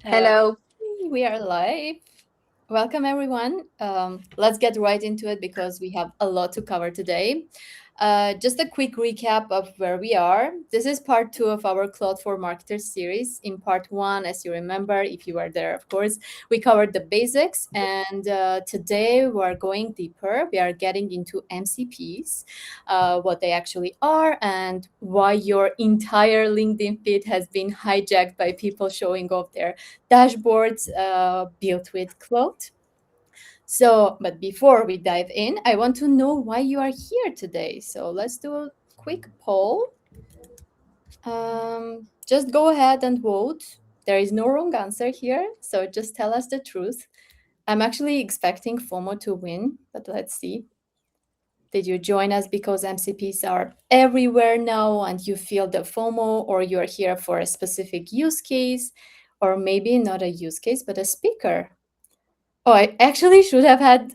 Hello. We are live. Welcome, everyone. Let's get right into it because we have a lot to cover today. Just a quick recap of where we are. This is part two of our Claude for Marketers series. In part one, as you remember, if you were there, of course, we covered the basics. And today we're going deeper. We are getting into MCPs, what they actually are, and why your entire LinkedIn feed has been hijacked by people showing off their dashboards built with Claude. So, but before we dive in, I want to know why you are here today. So let's do a quick poll. Just go ahead and vote. There is no wrong answer here. So just tell us the truth. I'm actually expecting FOMO to win, but let's see. Did you join us because MCPs are everywhere now and you feel the FOMO, or you're here for a specific use case, or maybe not a use case, but a speaker? Oh, I actually should have had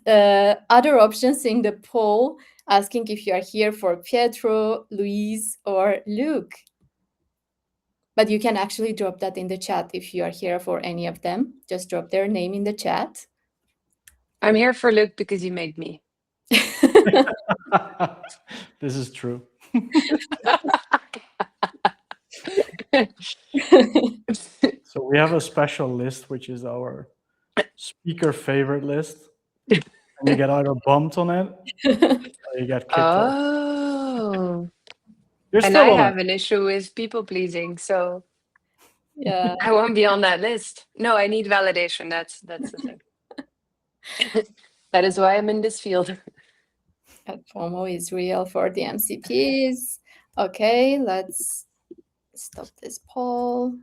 other options in the poll asking if you are here for Pietro, Louise, or Luke. But you can actually drop that in the chat if you are here for any of them. Just drop their name in the chat. I'm here for Luke because you made me. This is true. So we have a special list, which is our speaker favorite list. And you get either bumped on it or you get kicked off. Oh. You're And still I on have it. an issue with people pleasing, so Yeah. I won't be on that list. No, I need validation. That's the thing. That is why I'm in this field. FOMO is real for the MCPs. Okay, let's stop this poll.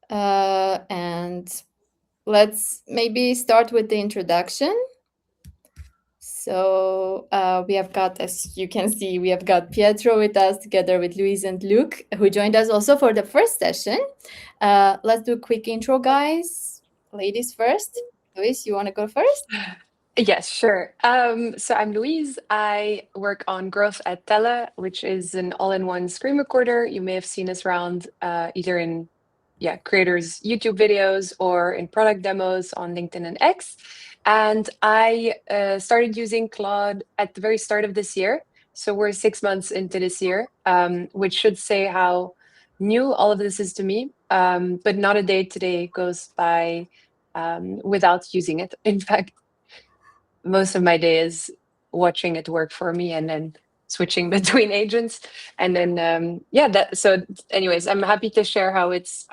And let's maybe start with the introduction. So we have got, as you can see, we have got Pietro with us together with Louise and Luke, who joined us also for the first session. Let's do a quick intro, guys. Ladies first. Louise, you want to go first? Yes, sure. So I'm Louise. I work on growth at Tella, which is an all-in-one screen recorder. You may have seen us around either in creators' YouTube videos or in product demos on LinkedIn and X. And I started using Claude at the very start of this year. So we're 6 months into this year, which should say how new all of this is to me. But not a day today goes by without using it. In fact, most of my day is watching it work for me and then switching between agents. And then, so anyways, I'm happy to share how it's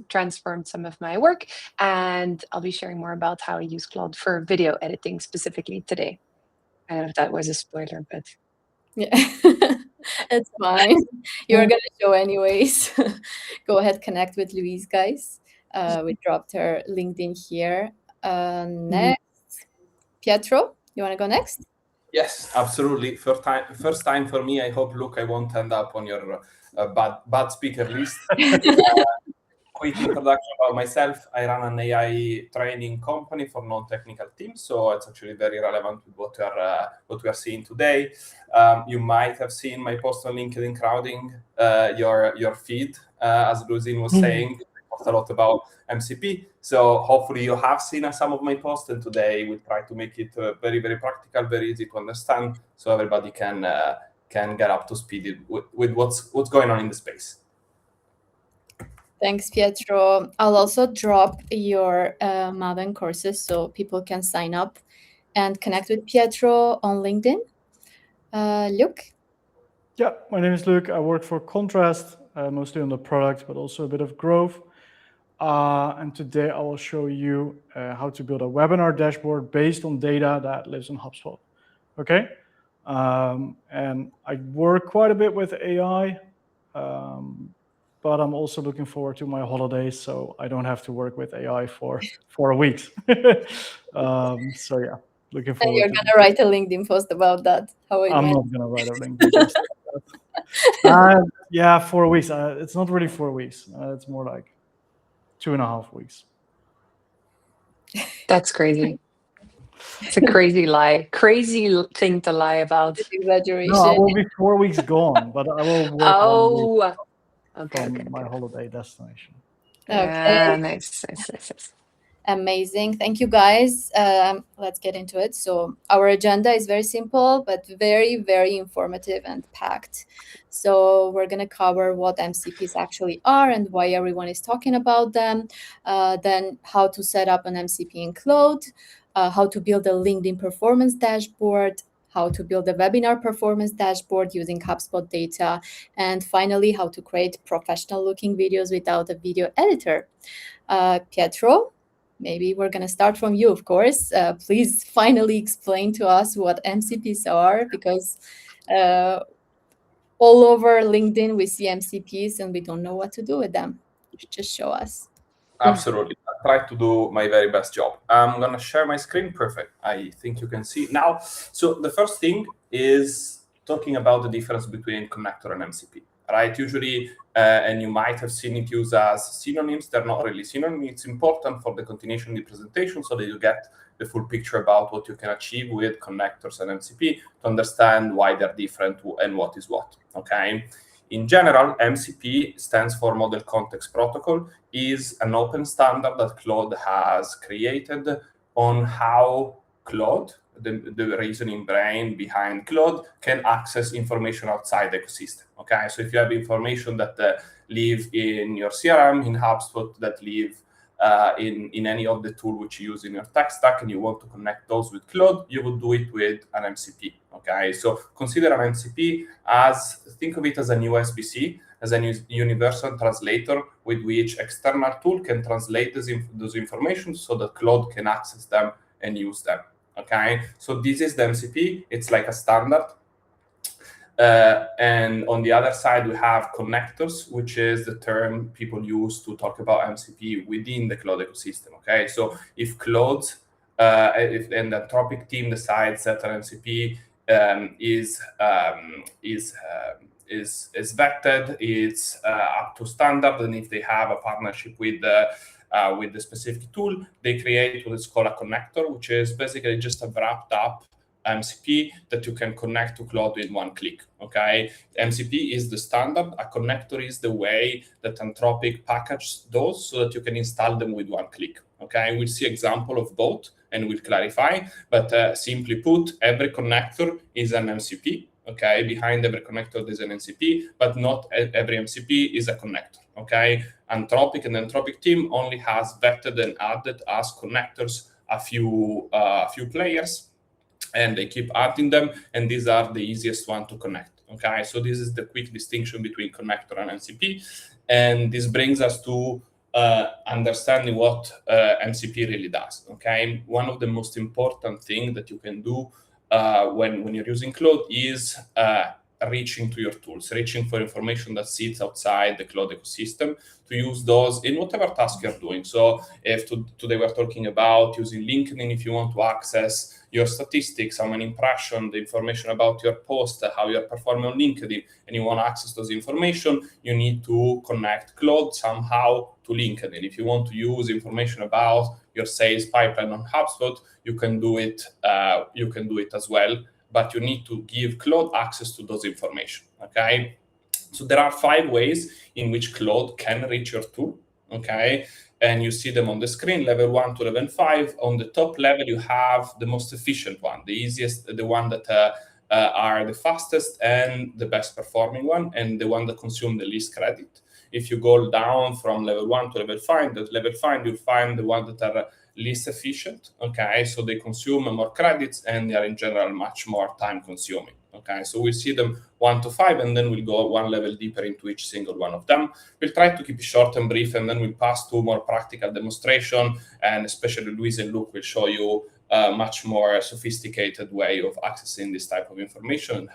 transformed some of my work. And I'll be sharing more about how I use Claude for video editing specifically today. I don't know if that was a spoiler, but. Yeah, it's fine. You're going to show anyways. Go ahead, connect with Louise, guys. We dropped her LinkedIn here. Next, Pietro, you want to go next? Yes, absolutely. First time for me. I hope, Luke, I won't end up on your bad speaker list. Quick introduction about myself. I run an AI training company for non-technical teams, so it's actually very relevant with what we are seeing today. You might have seen my post on LinkedIn crowding your feed, as Louise was saying. I post a lot about MCP, so hopefully you have seen some of my posts, and today we try to make it very, very practical, very easy to understand, so everybody can get up to speed with what's going on in the space. Thanks, Pietro. I'll also drop your Maven courses so people can sign up and connect with Pietro on LinkedIn. Luke? Yeah, my name is Luke. I work for Contrast, mostly on the product, but also a bit of growth. And today I will show you how to build a webinar dashboard based on data that lives in HubSpot. Okay? And I work quite a bit with AI. But I'm also looking forward to my holidays, so I don't have to work with AI for 4 weeks. So yeah, looking forward. And you're going to write a LinkedIn post about that. How I'm not going to write a LinkedIn post about that. Yeah, 4 weeks. It's not really 4 weeks. It's more like 2.5 weeks. That's crazy. It's a crazy lie. Crazy thing to lie about. Exaggeration. No, I will be 4 weeks gone, but I will work. Oh, from my holiday destination. Okay. Nice. Amazing. Thank you, guys. Let's get into it. So our agenda is very simple, but very, very informative and packed. So we're going to cover what MCPs actually are and why everyone is talking about them. Then how to set up an MCP in Claude, how to build a LinkedIn performance dashboard, how to build a webinar performance dashboard using HubSpot data, and finally, how to create professional looking videos without a video editor. Pietro, maybe we're going to start from you, of course. Please finally explain to us what MCPs are, because all over LinkedIn we see MCPs and we don't know what to do with them. Just show us. Absolutely. I'll try to do my very best job. I'm going to share my screen. Perfect. I think you can see now. So the first thing is talking about the difference between connector and MCP, right? Usually, and you might have seen it used as synonyms. They're not really synonyms. It's important for the continuation of the presentation so that you get the full picture about what you can achieve with connectors and MCP to understand why they're different and what is what, okay? In general, MCP stands for Model Context Protocol, is an open standard that Claude has created on how Claude, the reasoning brain behind Claude, can access information outside the ecosystem. Okay, so if you have information that live in your CRM, in HubSpot, that live in any of the tools which you use in your tech stack, and you want to connect those with Claude, you would do it with an MCP. Okay, so consider an MCP as, think of it as a USB-C, as a universal translator with which external tool can translate those information so that Claude can access them and use them. Okay, so this is the MCP. It's like a standard. And on the other side, we have connectors, which is the term people use to talk about MCP within the Claude ecosystem. Okay, so if Claude, if the Anthropic team decides that an MCP is vetted, it's up to standard, and if they have a partnership with the specific tool, they create what is called a connector, which is basically just a wrapped up MCP that you can connect to Claude with one click. Okay, MCP is the standard. A connector is the way that Anthropic packages those so that you can install them with one click. Okay, we'll see example of both and we'll clarify. But simply put, every connector is an MCP. Okay, behind every connector there's an MCP, but not every MCP is a connector. Okay, Anthropic and the Anthropic team only has vetted and added as connectors a few players, and they keep adding them, and these are the easiest one to connect. Okay, so this is the quick distinction between connector and MCP, and this brings us to understanding what MCP really does. Okay, one of the most important things that you can do when you're using Claude is reaching to your tools, reaching for information that sits outside the Claude ecosystem, to use those in whatever task you're doing. So if today we're talking about using LinkedIn, if you want to access your statistics, how many impressions, the information about your post, how you're performing on LinkedIn, and you want to access those information, you need to connect Claude somehow to LinkedIn. If you want to use information about your sales pipeline on HubSpot, you can do it as well, but you need to give Claude access to those information. Okay, so there are 5 ways in which Claude can reach your tool. Okay, and you see them on the screen, level 1 to level 5. On the top level, you have the most efficient one, the easiest, the one that are the fastest and the best performing one, and the one that consume the least credit. If you go down from level 1 to level 5, you'll find the one that are least efficient. Okay, so they consume more credits and they are in general much more time consuming. Okay, so we see them 1 to 5, and then we'll go one level deeper into each single one of them. We'll try to keep it short and brief, and then we'll pass to more practical demonstration, and especially Louise and Luke will show you a much more sophisticated way of accessing this type of information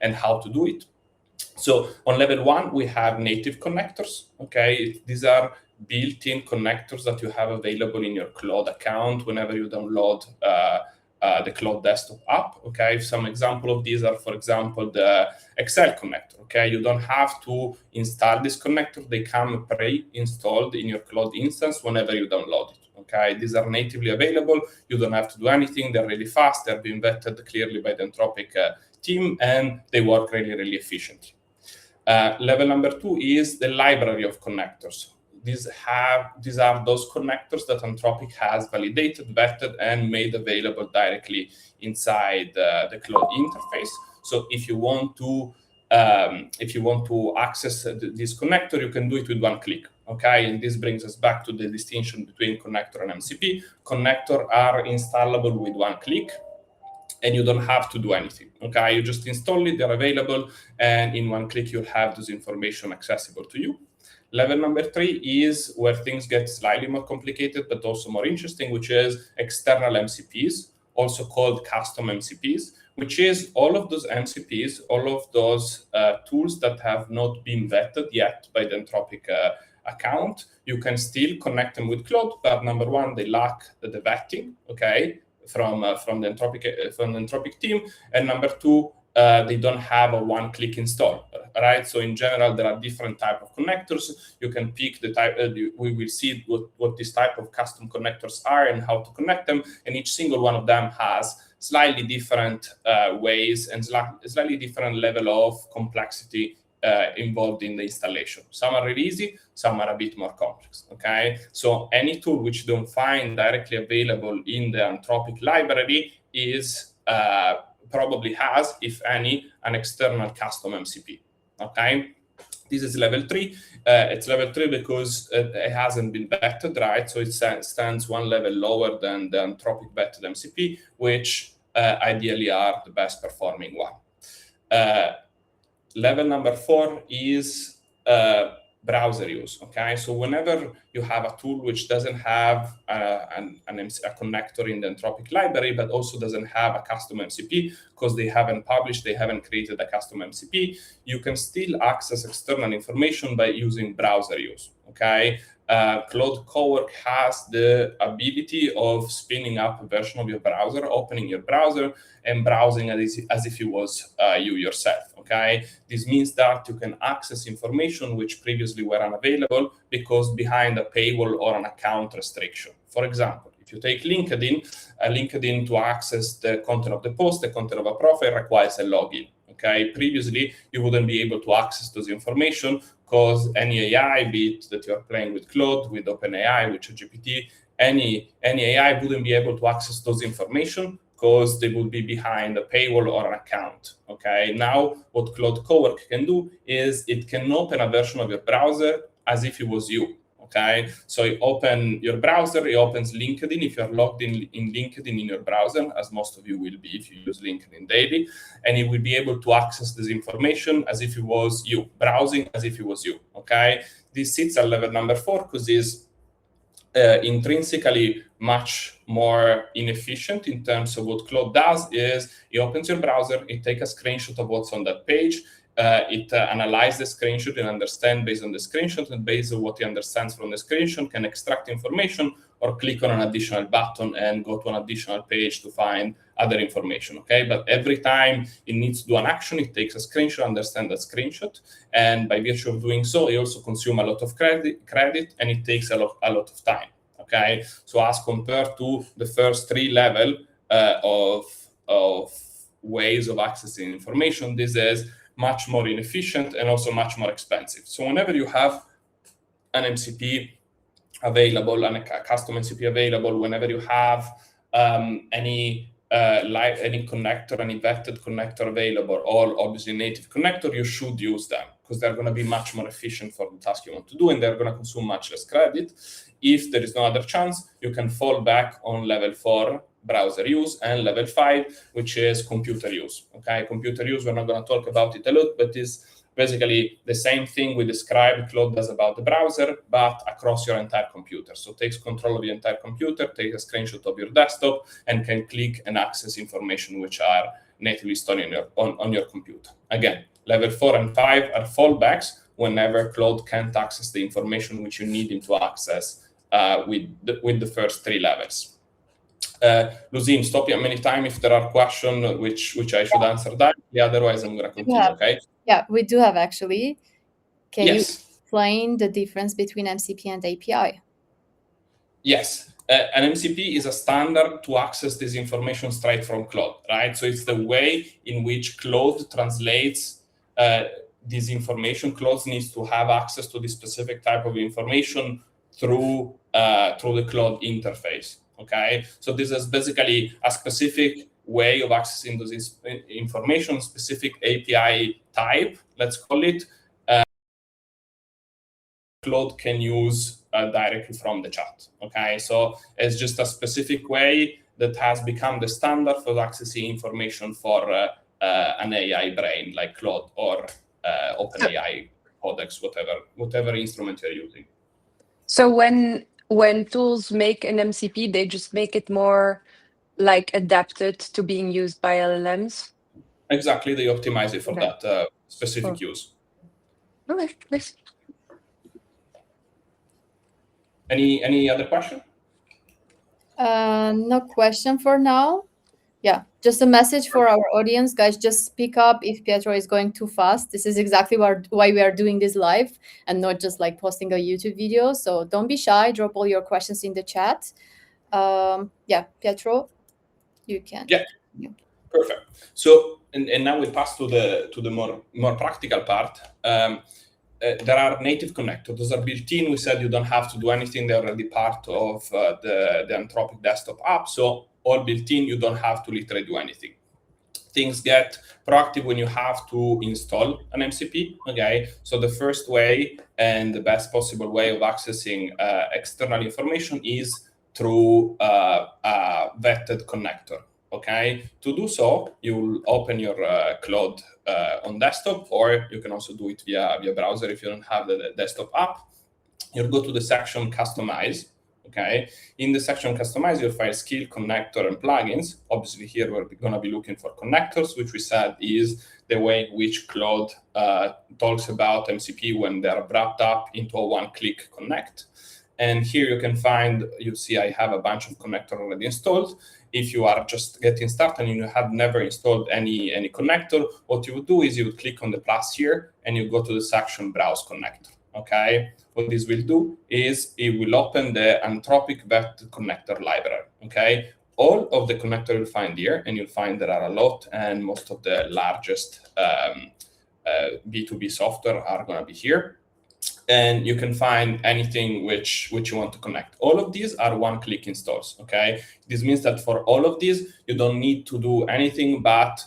and how to do it. So on level 1, we have native connectors. Okay, these are built-in connectors that you have available in your Claude account whenever you download the Claude desktop app. Okay, some example of these are, for example, the Excel connector. Okay, you don't have to install this connector; they come pre-installed in your Claude instance whenever you download it. Okay, these are natively available. You don't have to do anything. They're really fast. They're being vetted clearly by the Anthropic team, and they work really, really efficiently. Level number 2 is the library of connectors. These are those connectors that Anthropic has validated, vetted, and made available directly inside the Claude interface. So if you want to access this connector, you can do it with one click. Okay, and this brings us back to the distinction between connector and MCP. Connector are installable with one click, and you don't have to do anything. Okay, you just install it, they're available, and in one click you'll have this information accessible to you. Level number 3 is where things get slightly more complicated, but also more interesting, which is external MCPs, also called custom MCPs, which is all of those MCPs, all of those tools that have not been vetted yet by the Anthropic account. You can still connect them with Claude, but number 1, they lack the vetting, okay, from the Anthropic team, and number 2, they don't have a one-click install, right? So in general, there are different type of connectors. You can pick the type. We will see what this type of custom connectors are and how to connect them. And each single one of them has slightly different ways and slightly different level of complexity involved in the installation. Some are really easy, some are a bit more complex, okay? So any tool which you don't find directly available in the Anthropic library is probably has, if any, an external custom MCP, okay? This is level 3. It's level 3 because it hasn't been vetted, right? So it stands one level lower than the Anthropic vetted MCP, which ideally are the best performing one. Level number 4 is browser use, okay? So whenever you have a tool which doesn't have a connector in the Anthropic library, but also doesn't have a custom MCP, because they haven't published, they haven't created a custom MCP, you can still access external information by using browser use, okay? Claude Cowork has the ability of spinning up a version of your browser, opening your browser, and browsing as if it was you yourself, okay? This means that you can access information which previously were unavailable behind a paywall or an account restriction. For example, if you take LinkedIn to access the content of the post, the content of a profile requires a login, okay? Previously, you wouldn't be able to access those information because any AI, be it that you're playing with Claude, with OpenAI, with ChatGPT, any AI wouldn't be able to access those information because they would be behind a paywall or an account, okay? Now, what Claude Cowork can do is it can open a version of your browser as if it was you, okay? So you open your browser, it opens LinkedIn if you're logged in LinkedIn in your browser, as most of you will be if you use LinkedIn daily, and it will be able to access this information as if it was you, browsing as if it was you, okay? This sits at level number 4 because it's intrinsically much more inefficient in terms of what Claude does is it opens your browser, it takes a screenshot of what's on that page, it analyzes the screenshot and understands based on the screenshot, and based on what it understands from the screenshot can extract information or click on an additional button and go to an additional page to find other information, okay? But every time it needs to do an action, it takes a screenshot, understands that screenshot, and by virtue of doing so, it also consumes a lot of credit, and it takes a lot of time, okay? So as compared to the first 3 levels of ways of accessing information, this is much more inefficient and also much more expensive. So whenever you have an MCP available and a custom MCP available, whenever you have any connector, any vetted connector available, or obviously native connector, you should use them because they're going to be much more efficient for the task you want to do, and they're going to consume much less credit. If there is no other chance, you can fall back on level 4, browser use, and level 5, which is computer use. Okay, computer use, we're not going to talk about it a lot, but it's basically the same thing we described Claude does about the browser, but across your entire computer. So it takes control of your entire computer, takes a screenshot of your desktop, and can click and access information which are natively stored on your computer. Again, level 4 and 5 are fallbacks whenever Claude can't access the information which you need him to access with the first 3 levels. Louise, stop you many times if there are questions which I should answer directly. Otherwise, I'm going to continue, okay? Yeah, we do have actually. Can you Yes. explain the difference between MCP and API? Yes. An MCP is a standard to access this information straight from Claude, right? So it's the way in which Claude translates this information. Claude needs to have access to this specific type of information through the Claude interface. Okay, so this is basically a specific way of accessing this information, specific API type, let's call it. Claude can use directly from the chat. Okay, so it's just a specific way that has become the standard for accessing information for an AI brain like Claude or OpenAI Codex, whatever instrument you're using. So when tools make an MCP, they just make it more like adapted to being used by LLMs? Exactly, they optimize it for that specific use. Okay, nice. Any other question? No question for now. Yeah, just a message for our audience, guys. Just speak up if Pietro is going too fast. This is exactly why we are doing this live and not just like posting a YouTube video. So don't be shy. Drop all your questions in the chat. Yeah, Pietro, you can. Yeah, perfect. So and now we pass to the more practical part. There are native connectors. Those are built in. We said you don't have to do anything. They're already part of the Anthropic desktop app. So all built in, you don't have to literally do anything. Things get proactive when you have to install an MCP. Okay, so the first way and the best possible way of accessing external information is through a vetted connector. Okay, to do so, you'll open your Claude on desktop, or you can also do it via browser if you don't have the desktop app. You'll go to the section Customize. Okay, in the section Customize, you'll find Skill, Connector, and Plugins. Obviously, here we're going to be looking for connectors, which we said is the way in which Claude talks about MCP when they're wrapped up into a one-click connect. And here you can find, you see I have a bunch of connectors already installed. If you are just getting started and you have never installed any connector, what you would do is you would click on the plus here and you go to the section Browse Connector. Okay, what this will do is it will open the Anthropic vetted connector library. Okay, all of the connectors you'll find here, and you'll find there are a lot, and most of the largest B2B software are going to be here. And you can find anything which you want to connect. All of these are one-click installs, okay? This means that for all of these, you don't need to do anything but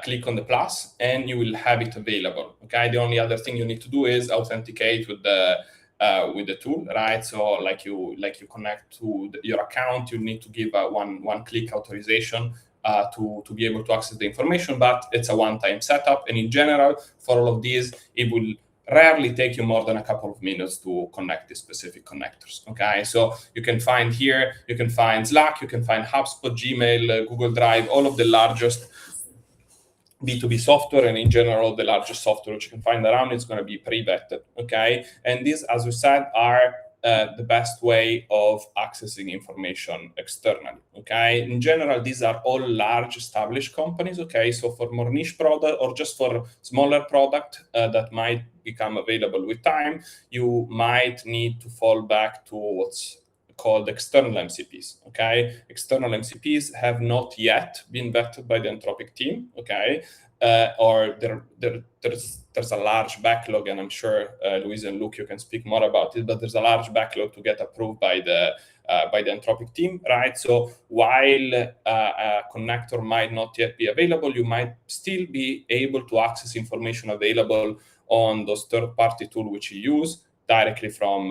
click on the plus, and you will have it available, okay? The only other thing you need to do is authenticate with the tool, right? So like you connect to your account, you need to give a one-click authorization to be able to access the information, but it's a one-time setup. And in general, for all of these, it will rarely take you more than a couple of minutes to connect the specific connectors. Okay, so you can find here, you can find Slack, you can find HubSpot, Gmail, Google Drive, all of the largest B2B software, and in general, the largest software which you can find around is going to be pre-vetted. Okay, and these, as we said, are the best way of accessing information externally. Okay, in general, these are all large established companies. Okay, so for more niche product or just for smaller product that might become available with time, you might need to fall back to what's called external MCPs. Okay, external MCPs have not yet been vetted by the Anthropic team. Okay, or there's a large backlog, and I'm sure Louise and Luke, you can speak more about it, but there's a large backlog to get approved by the Anthropic team, right? So while a connector might not yet be available, you might still be able to access information available on those third-party tools which you use directly from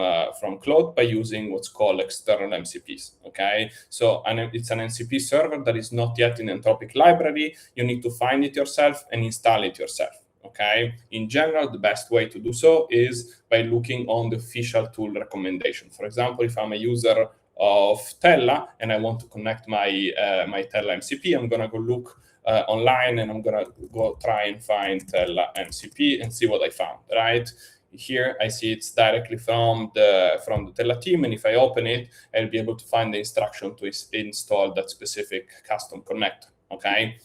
Claude by using what's called external MCPs, okay? So it's an MCP server that is not yet in Anthropic library. You need to find it yourself and install it yourself, okay? In general, the best way to do so is by looking on the official tool recommendation. For example, if I'm a user of Tella and I want to connect my Tella MCP, I'm going to go look online and I'm going to go try and find Tella MCP and see what I found, right? Here I see it's directly from the Tella team, and if I open it, I'll be able to find the instruction to install that specific custom connector. Okay,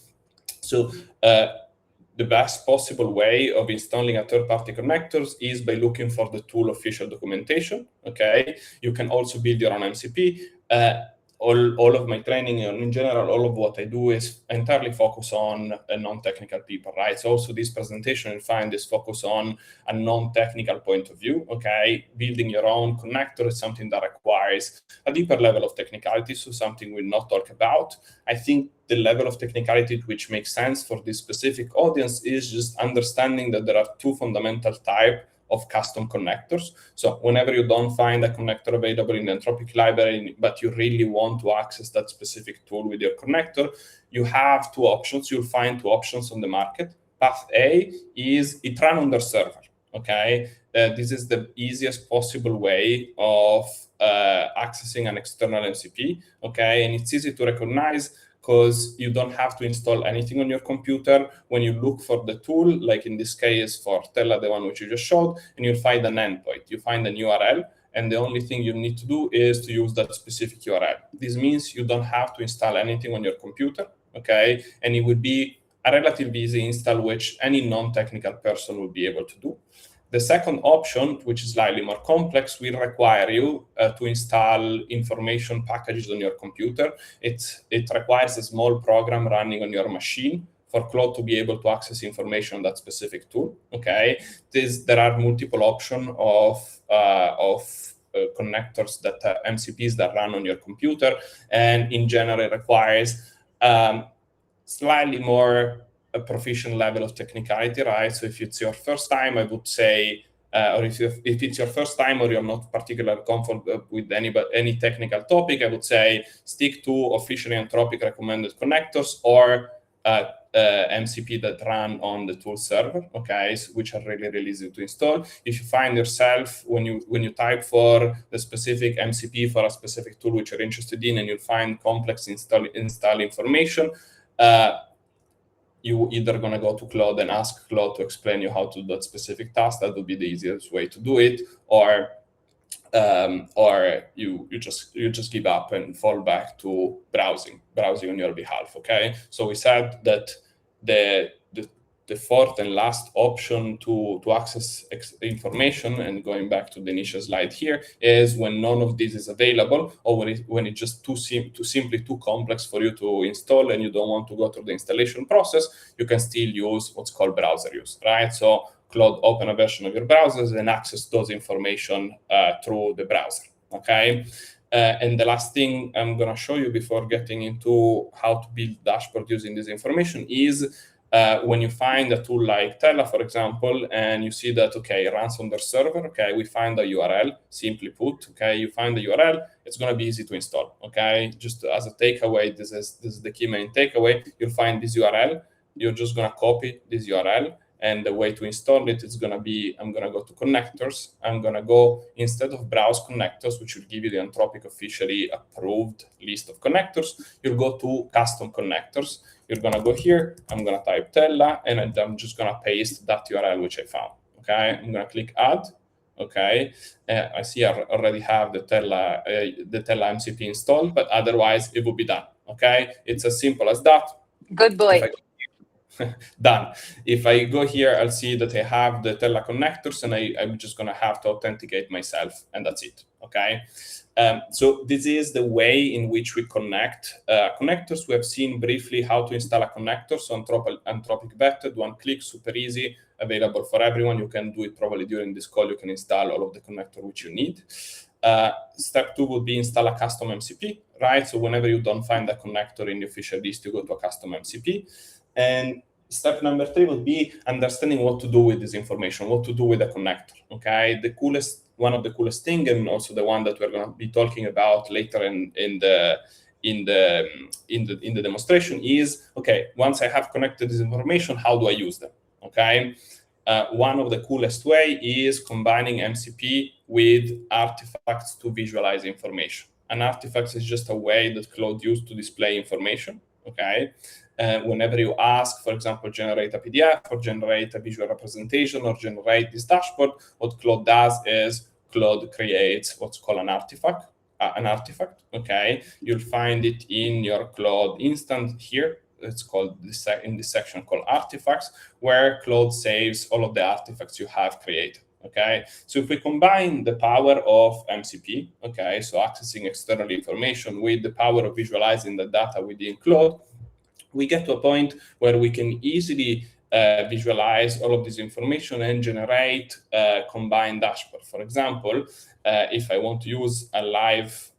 so the best possible way of installing a third-party connectors is by looking for the tool official documentation. Okay, you can also build your own MCP. all of my training and in general, all of what I do is entirely focus on non-technical people, right? So also this presentation, you'll find is focus on a non-technical point of view, okay? Building your own connector is something that requires a deeper level of technicality, so something we'll not talk about. I think the level of technicality which makes sense for this specific audience is just understanding that there are two fundamental types of custom connectors. So whenever you don't find a connector available in the Anthropic library, but you really want to access that specific tool with your connector, you have two options. You'll find two options on the market. Path A is it runs on their server, okay? This is the easiest possible way of accessing an external MCP, okay? And it's easy to recognize because you don't have to install anything on your computer. When you look for the tool, like in this case for Tella, the one which you just showed, and you'll find an endpoint. You find an URL, and the only thing you need to do is to use that specific URL. This means you don't have to install anything on your computer, okay? And it would be a relatively easy install, which any non-technical person will be able to do. The second option, which is slightly more complex, will require you to install information packages on your computer. It requires a small program running on your machine for Claude to be able to access information on that specific tool, okay? There are multiple options of connectors that MCPs that run on your computer, and in general, it requires slightly more a proficient level of technicality, right? So if it's your first time, I would say, or if it's your first time or you're not particularly comfortable with any technical topic, I would say stick to officially Anthropic recommended connectors or MCP that run on the tool server, okay, which are really, really easy to install. If you find yourself, when you type for the specific MCP for a specific tool which you're interested in, and you'll find complex install information, you either going to go to Claude and ask Claude to explain you how to do that specific task. That would be the easiest way to do it, or you just give up and fall back to browsing on your behalf. Okay, so we said that the fourth and last option to access information, and going back to the initial slide here, is when none of this is available, or when it's just simply too complex for you to install and you don't want to go through the installation process, you can still use what's called browser use, right? So Claude open a version of your browsers and access those information through the browser, okay? And the last thing I'm going to show you before getting into how to build dashboard using this information is when you find a tool like Tella, for example, and you see that, okay, it runs on their server, okay, we find a URL, simply put, okay, you find the URL, it's going to be easy to install, okay? Just as a takeaway, this is the key main takeaway. You'll find this URL, you're just going to copy this URL, and the way to install it is going to be, I'm going to go to connectors. I'm going to go, instead of browse connectors, which will give you the Anthropic officially approved list of connectors, you'll go to custom connectors. You're going to go here. I'm going to type Tella, and I'm just going to paste that URL which I found. Okay, I'm going to click add. Okay, I see I already have the Tella MCP installed, but otherwise it will be done. Okay, it's as simple as that. Good boy. Done. If I go here, I'll see that I have the Tella connectors, and I'm just going to have to authenticate myself, and that's it. Okay. So this is the way in which we connect connectors. We have seen briefly how to install a connector. So Anthropic vetted, one click, super easy, available for everyone. You can do it probably during this call. You can install all of the connector which you need. Step 2 would be install a custom MCP, right? So whenever you don't find a connector in the official list, you go to a custom MCP. And step number 3 would be understanding what to do with this information, what to do with the connector. Okay, one of the coolest thing, and also the one that we're going to be talking about later in the demonstration is, okay, once I have connected this information, how do I use them? Okay, one of the coolest way is combining MCP with artifacts to visualize information. An artifact is just a way that Claude used to display information. Okay. Whenever you ask, for example, generate a PDF or generate a visual representation or generate this dashboard, what Claude does is Claude creates what's called an artifact. Okay, you'll find it in your Claude instance here. It's called in this section called artifacts, where Claude saves all of the artifacts you have created. Okay, so if we combine the power of MCP, okay, so accessing external information, with the power of visualizing the data within Claude, we get to a point where we can easily visualize all of this information and generate a combined dashboard. For example, if I want to use a live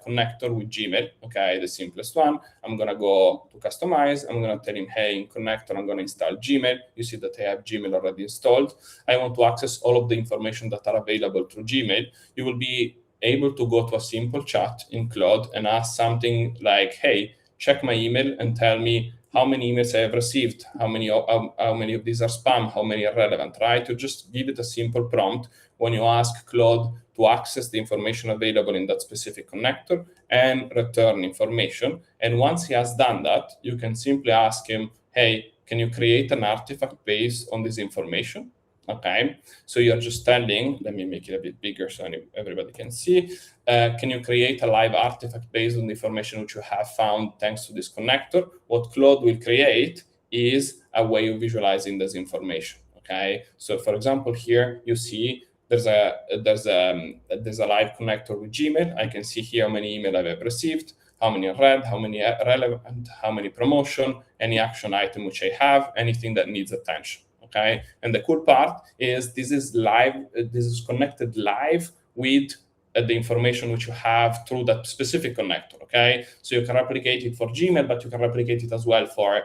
connector with Gmail, okay, the simplest one, I'm gonna go to customize. I'm gonna tell him, hey, in connector, I'm gonna install Gmail. You see that I have Gmail already installed. I want to access all of the information that are available through Gmail. You will be able to go to a simple chat in Claude and ask something like, hey, check my email and tell me how many emails I have received, how many of these are spam, how many are relevant, right? You just give it a simple prompt when you ask Claude to access the information available in that specific connector and return information. And once he has done that, you can simply ask him, hey, can you create an artifact based on this information? Okay, so you're just telling, let me make it a bit bigger so everybody can see. Can you create a live artifact based on the information which you have found thanks to this connector? What Claude will create is a way of visualizing this information. Okay, so for example, here you see there's a live connector with Gmail. I can see here how many emails I have received, how many are read, how many are relevant, how many promotion, any action item which I have, anything that needs attention. Okay, and the cool part is this is live. This is connected live with the information which you have through that specific connector. Okay, so you can replicate it for Gmail, but you can replicate it as well for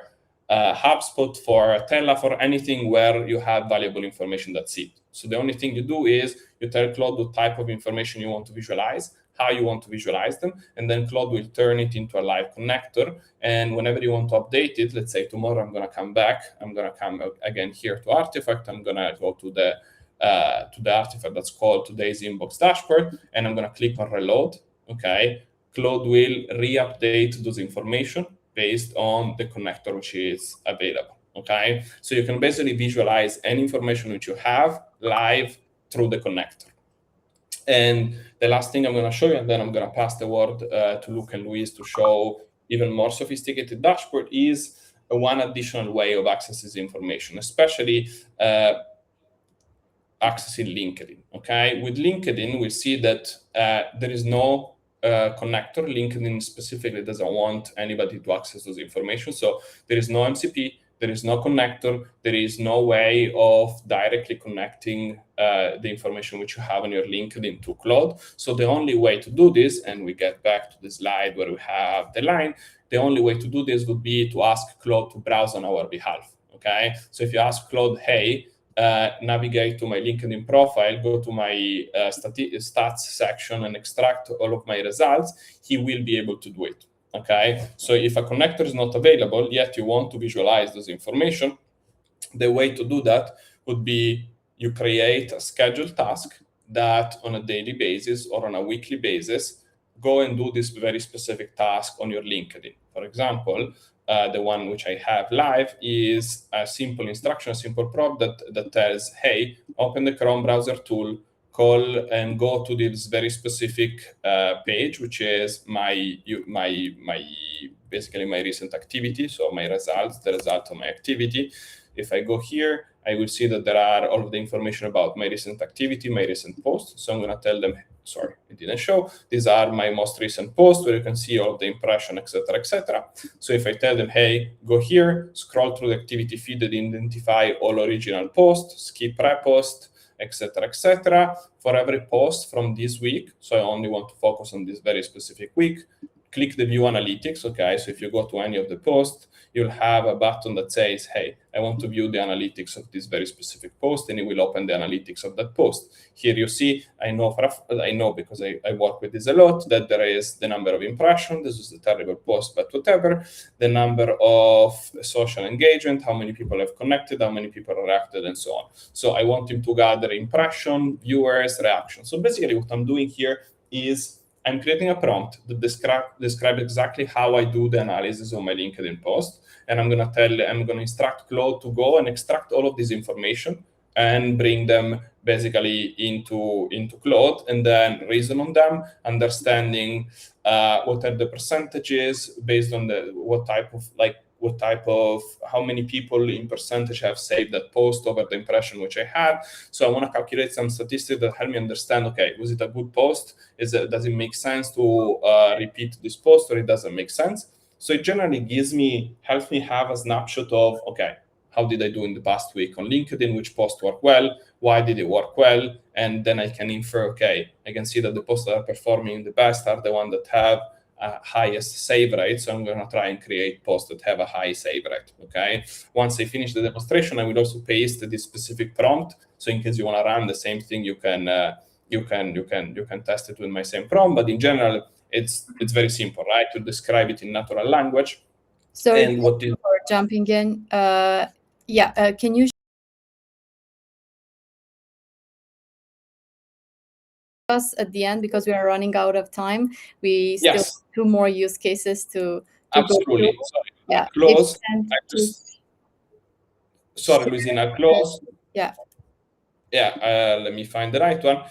HubSpot, for Tella, for anything where you have valuable information. That's it. So the only thing you do is you tell Claude what type of information you want to visualize, how you want to visualize them, and then Claude will turn it into a live connector. And whenever you want to update it, let's say tomorrow I'm going to come back, I'm going to come again here to artifact, I'm going to go to the artifact that's called today's inbox dashboard, and I'm going to click on reload. Okay, Claude will re-update those information based on the connector which is available. Okay, so you can basically visualize any information which you have live through the connector. And the last thing I'm going to show you, and then I'm going to pass the word to Luke and Louise to show even more sophisticated dashboard, is one additional way of accessing information, especially accessing LinkedIn. Okay, with LinkedIn, we see that there is no connector. LinkedIn specifically doesn't want anybody to access those information. So there is no MCP, there is no connector, there is no way of directly connecting the information which you have on your LinkedIn to Claude. So the only way to do this, and we get back to the slide where we have the line, the only way to do this would be to ask Claude to browse on our behalf. Okay, so if you ask Claude, hey, navigate to my LinkedIn profile, go to my stats section and extract all of my results, he will be able to do it. Okay, so if a connector is not available, yet you want to visualize this information, the way to do that would be you create a scheduled task that on a daily basis or on a weekly basis, go and do this very specific task on your LinkedIn. For example, the one which I have live is a simple instruction, a simple prompt that tells, hey, open the Chrome browser tool, call and go to this very specific page, which is basically my recent activity, so my results, the result of my activity. If I go here, I will see that there are all of the information about my recent activity, my recent posts. So I'm going to tell them, sorry, it didn't show. These are my most recent posts where you can see all of the impression, etc., etc. So if I tell them, hey, go here, scroll through the activity feed and identify all original posts, skip repost, etc., etc. For every post from this week, so I only want to focus on this very specific week, click the view analytics. Okay, so if you go to any of the posts, you'll have a button that says, hey, I want to view the analytics of this very specific post, and it will open the analytics of that post. Here you see, I know because I work with this a lot, that there is the number of impressions. This is a terrible post, but whatever. The number of social engagement, how many people have connected, how many people reacted, and so on. So I want him to gather impression, viewers, reactions. So basically what I'm doing here is I'm creating a prompt that describe exactly how I do the analysis of my LinkedIn post. And I'm going to instruct Claude to go and extract all of this information and bring them basically into Claude, and then reason on them, understanding what are the percentages based on what type of, like, what type of, how many people in percentage have saved that post over the impression which I had. So I want to calculate some statistics that help me understand, okay, was it a good post? Does it make sense to repeat this post, or it doesn't make sense? So it generally helps me have a snapshot of, okay, how did I do in the past week on LinkedIn? Which post worked well? Why did it work well? And then I can infer, okay, I can see that the posts that are performing the best are the ones that have highest save rate. So I'm going to try and create posts that have a high save rate. Okay. Once I finish the demonstration, I will also paste this specific prompt. So in case you want to run the same thing, you can test it with my same prompt. But in general, it's very simple, right? To describe it in natural language. Sorry and what is for jumping in. Can you us at the end, because we are running out of time? We still have 2 more use cases to absolutely. go Sorry. yeah. Close. Sorry, Louise, I'll close. Yeah. Let me find the right one.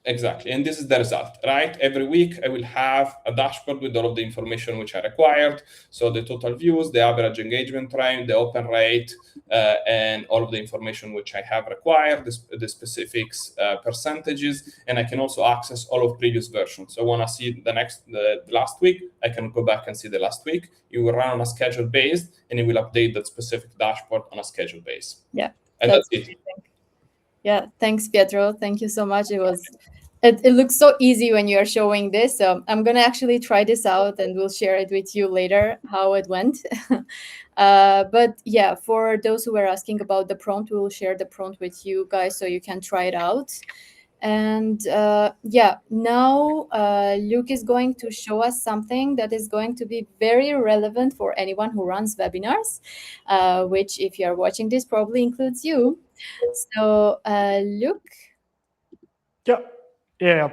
Exactly. And this is the result, right? Every week I will have a dashboard with all of the information which are required. So the total views, the average engagement time, the open rate, and all of the information which I have required, the specifics, percentages, and I can also access all of previous versions. So I want to see the last week, I can go back and see the last week. You will run on a schedule based, and it will update that specific dashboard on a schedule base. Yeah. And that's it. Yeah, thanks, Pietro. Thank you so much. It looks so easy when you're showing this. So I'm going to actually try this out, and we'll share it with you later how it went. But yeah, for those who were asking about the prompt, we will share the prompt with you guys so you can try it out. And now Luke is going to show us something that is going to be very relevant for anyone who runs webinars, which, if you are watching this, probably includes you. So Luke? Yeah.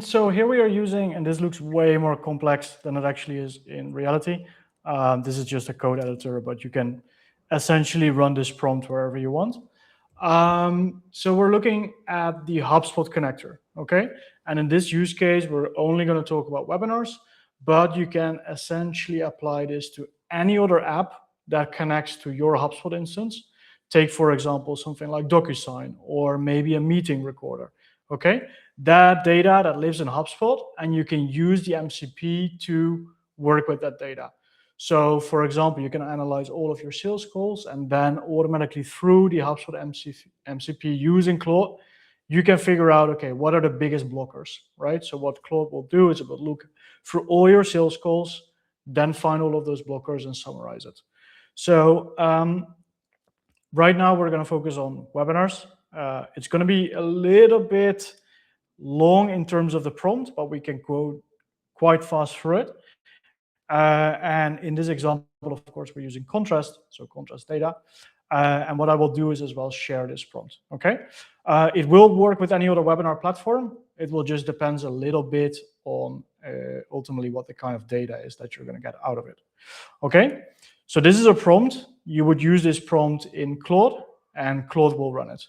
So here we are using, and this looks way more complex than it actually is in reality. This is just a code editor, but you can essentially run this prompt wherever you want. So we're looking at the HubSpot connector, okay? And in this use case, we're only going to talk about webinars, but you can essentially apply this to any other app that connects to your HubSpot instance. Take, for example, something like DocuSign or maybe a meeting recorder, okay? That data that lives in HubSpot, and you can use the MCP to work with that data. So, for example, you can analyze all of your sales calls, and then automatically through the HubSpot MCP using Claude, you can figure out, okay, what are the biggest blockers, right? So what Claude will do is it will look through all your sales calls, then find all of those blockers and summarize it. So right now we're going to focus on webinars. It's going to be a little bit long in terms of the prompt, but we can go quite fast through it. And in this example, of course, we're using contrast, so contrast data. And what I will do is as well share this prompt, okay? It will work with any other webinar platform. It will just depend a little bit on ultimately what the kind of data is that you're going to get out of it, okay? So this is a prompt. You would use this prompt in Claude, and Claude will run it.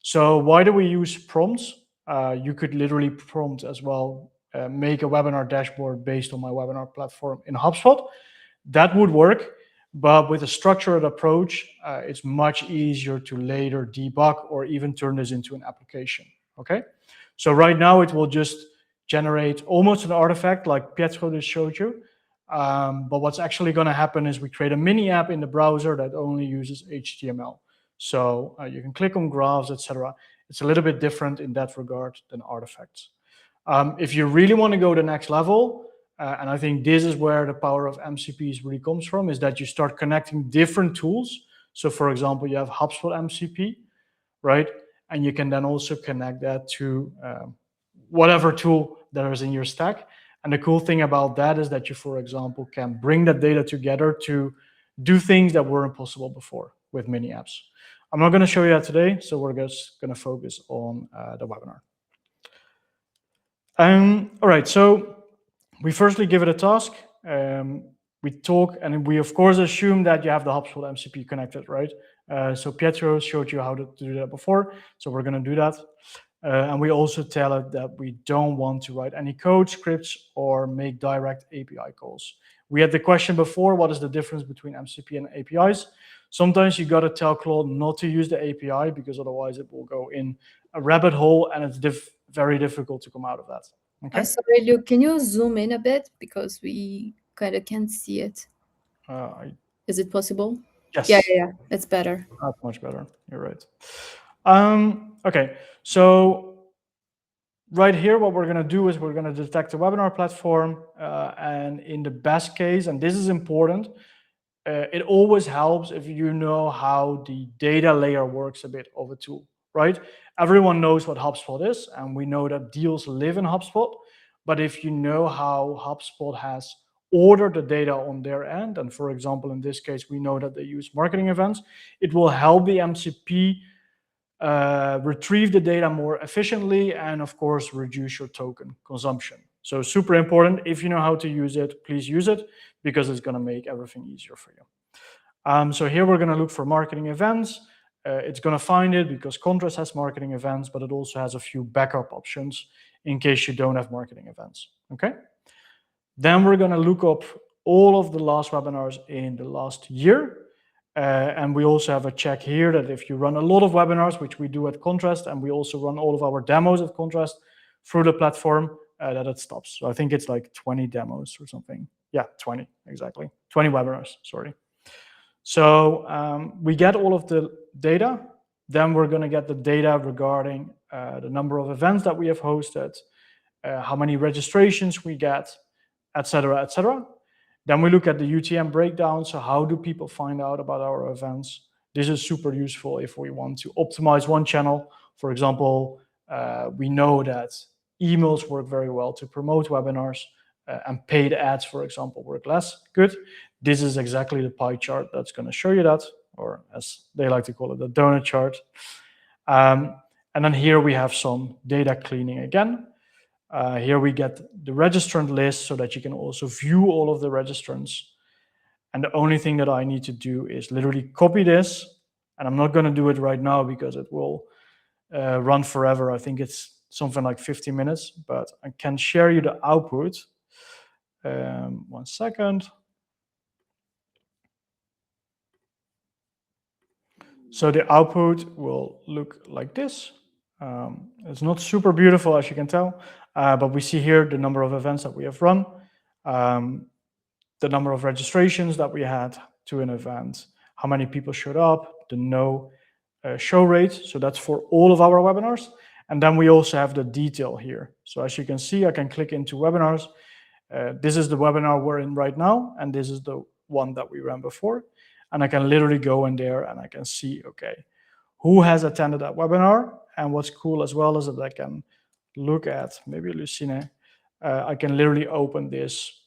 So why do we use prompts? You could literally prompt as well, make a webinar dashboard based on my webinar platform in HubSpot. That would work, but with a structured approach, it's much easier to later debug or even turn this into an application, okay? So right now it will just generate almost an artifact like Pietro just showed you. But what's actually going to happen is we create a mini app in the browser that only uses HTML. So you can click on graphs, etc. It's a little bit different in that regard than artifacts. If you really want to go the next level, and I think this is where the power of MCPs really comes from, is that you start connecting different tools. So for example, you have HubSpot MCP, right? And you can then also connect that to whatever tool that is in your stack. And the cool thing about that is that you, for example, can bring that data together to do things that weren't possible before with mini apps. I'm not going to show you that today, so we're just going to focus on the webinar. All right, so we firstly give it a task. We talk, and we of course assume that you have the HubSpot MCP connected, right? So Pietro showed you how to do that before, so we're going to do that. And we also tell it that we don't want to write any code scripts or make direct API calls. We had the question before, what is the difference between MCP and APIs? Sometimes you got to tell Claude not to use the API because otherwise it will go in a rabbit hole and it's very difficult to come out of that. Okay. Sorry, Luke, can you zoom in a bit because we kind of can't see it? Is it possible? Yes. Yeah, it's better. That's much better. You're right. Okay, so right here, what we're going to do is we're going to detect a webinar platform, and in the best case, and this is important, it always helps if you know how the data layer works a bit of a tool, right? Everyone knows what HubSpot is, and we know that deals live in HubSpot. But if you know how HubSpot has ordered the data on their end, and for example, in this case, we know that they use marketing events, it will help the MCP retrieve the data more efficiently and, of course, reduce your token consumption. So super important. If you know how to use it, please use it because it's going to make everything easier for you. So here we're going to look for marketing events. It's going to find it because Contrast has marketing events, but it also has a few backup options in case you don't have marketing events. Okay. Then we're going to look up all of the last webinars in the last year. And we also have a check here that if you run a lot of webinars, which we do at Contrast, and we also run all of our demos at Contrast through the platform, that it stops. So I think it's like 20 demos or something. Yeah, 20, exactly. 20 webinars, sorry. So we get all of the data. Then we're going to get the data regarding the number of events that we have hosted, how many registrations we get, et cetera, et cetera. Then we look at the UTM breakdown. So how do people find out about our events? This is super useful if we want to optimize one channel. For example, we know that emails work very well to promote webinars, and paid ads, for example, work less good. This is exactly the pie chart that's going to show you that, or as they like to call it, the donut chart. And then here we have some data cleaning again. Here we get the registrant list so that you can also view all of the registrants. And the only thing that I need to do is literally copy this. And I'm not going to do it right now because it will run forever. I think it's something like 50 minutes, but I can share you the output. 1 second. So the output will look like this. It's not super beautiful, as you can tell, but we see here the number of events that we have run, the number of registrations that we had to an event, how many people showed up, the no show rate. So that's for all of our webinars. And then we also have the detail here. So as you can see, I can click into webinars. This is the webinar we're in right now, and this is the one that we ran before. And I can literally go in there and I can see, okay, who has attended that webinar. And what's cool as well is that I can look at, maybe Lucine, I can literally open this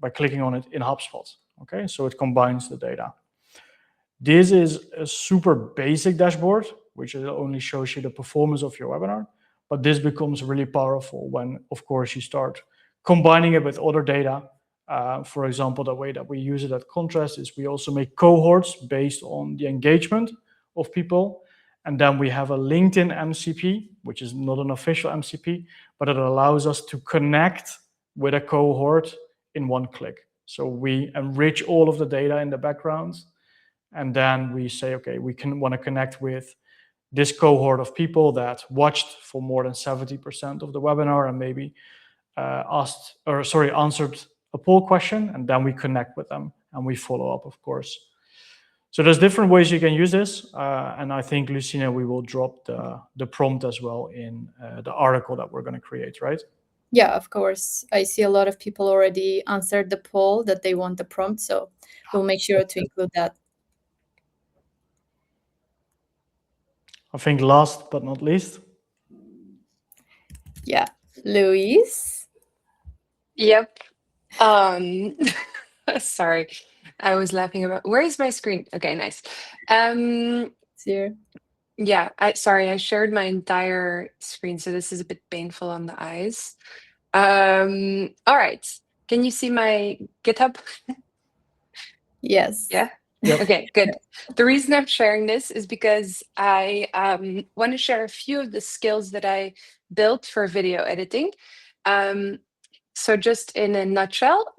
by clicking on it in HubSpot. Okay, so it combines the data. This is a super basic dashboard, which only shows you the performance of your webinar. But this becomes really powerful when, of course, you start combining it with other data. For example, the way that we use it at Contrast is we also make cohorts based on the engagement of people. And then we have a LinkedIn MCP, which is not an official MCP, but it allows us to connect with a cohort in one click. So we enrich all of the data in the background. And then we say, okay, we want to connect with this cohort of people that watched for more than 70% of the webinar and maybe answered a poll question, and then we connect with them and we follow up, of course. So there's different ways you can use this, and I think, Lucina, we will drop the prompt as well in the article that we're going to create, right? Yeah, of course. I see a lot of people already answered the poll that they want the prompt, so we'll make sure to include that. I think last but not least. Yeah, Louise. Yep. Sorry, I was laughing about. Where is my screen? Okay, nice. It's here. Yeah, sorry, I shared my entire screen, so this is a bit painful on the eyes. All right, can you see my GitHub? Yes. Yeah. Yep. Okay, good. The reason I'm sharing this is because I want to share a few of the skills that I built for video editing. So just in a nutshell,